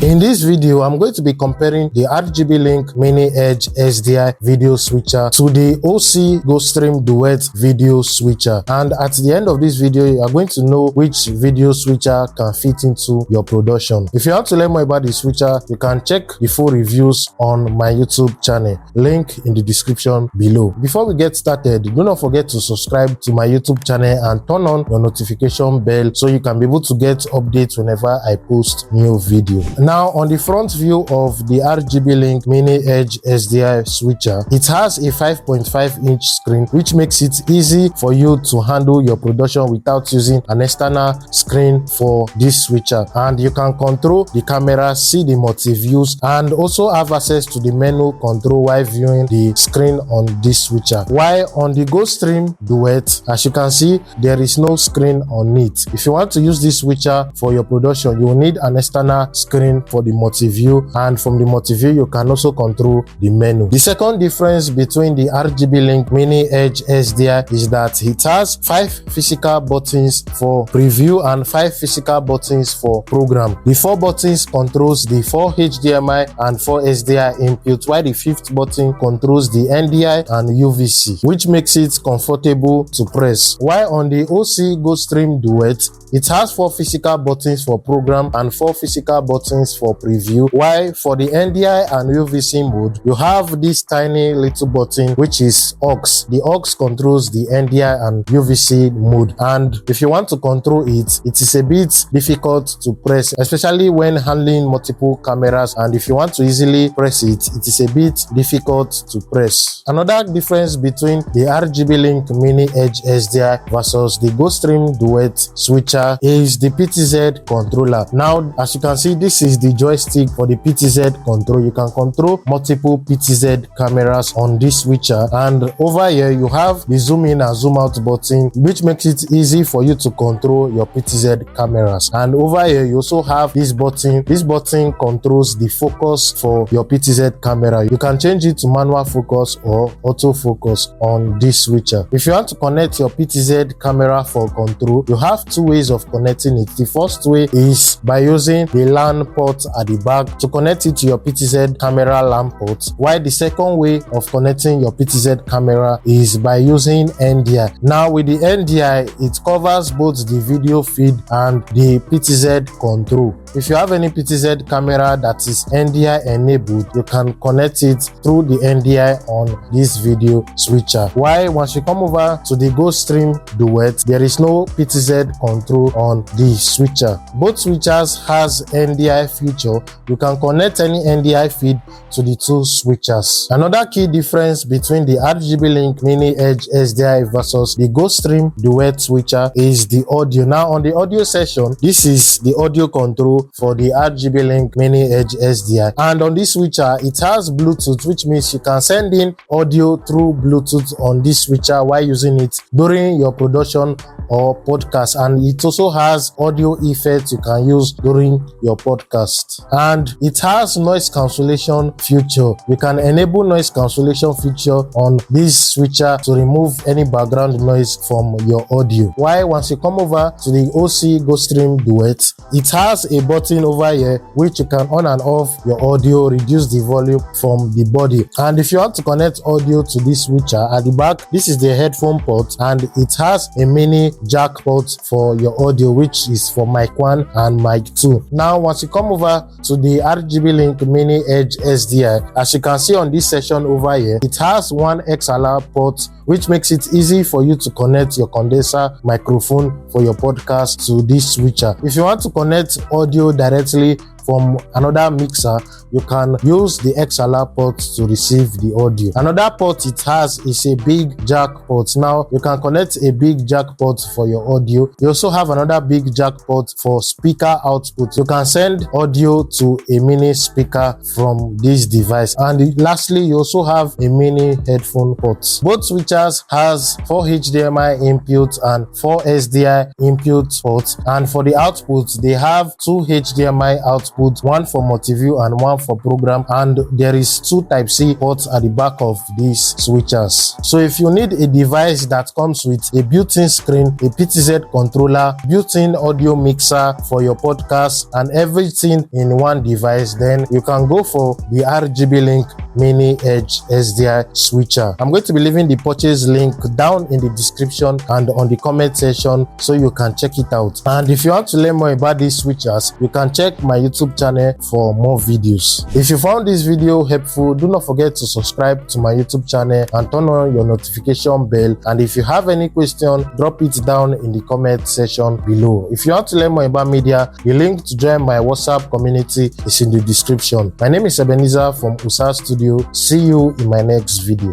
In this video, I'm going to be comparing the Rgblink Mini-edge SDI video switcher to the osee GoStream Duet video switcher. And at the end of this video, you are going to know which video switcher can fit into your production. If you want to learn more about the switcher, you can check the full reviews on my YouTube channel. Link in the description below. Before we get started, do not forget to subscribe to my YouTube channel and turn on your notification bell so you can be able to get updates whenever I post new video. Now, on the front view of the Rgblink Mini-edge SDI switcher, it has a 5.5-inch screen, which makes it easy for you to handle your production without using an external screen for this switcher. And you can control the camera, see the multi-views, and also have access to the menu control while viewing the screen on this switcher. While on the GoStream Duet, as you can see, there is no screen on it. If you want to use this switcher for your production, you will need an external screen for the multi-view, and from the multi-view you can also control the menu. The second difference between the Rgblink Mini-edge SDI is that it has 5 physical buttons for preview and 5 physical buttons for program. The 4 buttons controls the 4 HDMI and 4 SDI input, while the 5th button controls the NDI and UVC, which makes it comfortable to press. While on the osee GoStream Duet, it has 4 physical buttons for program and 4 physical buttons for preview, while for the NDI and UVC mode, you have this tiny little button which is aux. The aux controls the NDI and UVC mode, and if you want to control it, it is a bit difficult to press, especially when handling multiple cameras, and if you want to easily press it, it is a bit difficult to press. Another difference between the Rgblink Mini-edge SDI versus the GoStream Duet switcher is the PTZ controller. Now, as you can see, this is the joystick for the PTZ control. You can control multiple PTZ cameras on this switcher, and over here you have the zoom in and zoom out button, which makes it easy for you to control your PTZ cameras. And over here you also have this button. This button controls the focus for your PTZ camera. You can change it to manual focus or autofocus on this switcher. If you want to connect your PTZ camera for control, you have 2 ways of connecting it. The first way is by using the LAN port at the back to connect it to your PTZ camera LAN port, while the second way of connecting your PTZ camera is by using NDI. Now, with the NDI, it covers both the video feed and the PTZ control. If you have any PTZ camera that is NDI enabled, you can connect it through the NDI on this video switcher. While once you come over to the GoStream Duet, there is no PTZ control on the switcher. Both switchers has NDI feature. You can connect any NDI feed to the 2 switchers. Another key difference between the Rgblink Mini-edge SDI versus the GoStream Duet switcher is the audio. Now, on the audio section, this is the audio control for the Rgblink Mini-edge SDI, and on this switcher it has Bluetooth, which means you can send in audio through Bluetooth on this switcher while using it during your production or podcast, and it also has audio effects you can use during your podcast. And it has noise cancellation feature. You can enable noise cancellation feature on this switcher to remove any background noise from your audio. While once you come over to the osee GoStream Duet, it has a button over here which you can on and off your audio, reduce the volume from the body. And if you want to connect audio to this switcher, at the back, this is the headphone port, and it has a mini jack port for your audio, which is for mic 1 and mic 2. Now, once you come over to the Rgblink Mini-edge SDI, as you can see on this section over here, it has 1 XLR port, which makes it easy for you to connect your condenser microphone for your podcast to this switcher. If you want to connect audio directly from another mixer, you can use the XLR port to receive the audio. Another port it has is a big jack port. Now, you can connect a big jack port for your audio. You also have another big jack port for speaker output. You can send audio to a mini speaker from this device. And lastly, you also have a mini headphone port. Both switchers has 4 HDMI inputs and 4 SDI input ports, and for the outputs, they have 2 HDMI outputs output, one for multi-view and one for program, and there is 2 Type-C ports at the back of these switchers. So if you need a device that comes with a built-in screen, a PTZ controller, built-in audio mixer for your podcast, and everything in one device, then you can go for the Rgblink Mini-edge SDI switcher. I'm going to be leaving the purchase link down in the description and on the comment section so you can check it out. And if you want to learn more about these switchers, you can check my YouTube channel for more videos. If you found this video helpful, do not forget to subscribe to my YouTube channel and turn on your notification bell. And if you have any question, drop it down in the comment section below. If you want to learn more about media, the link to join my WhatsApp community is in the description. My name is Ebenezer from Osee Studio. See you in my next video.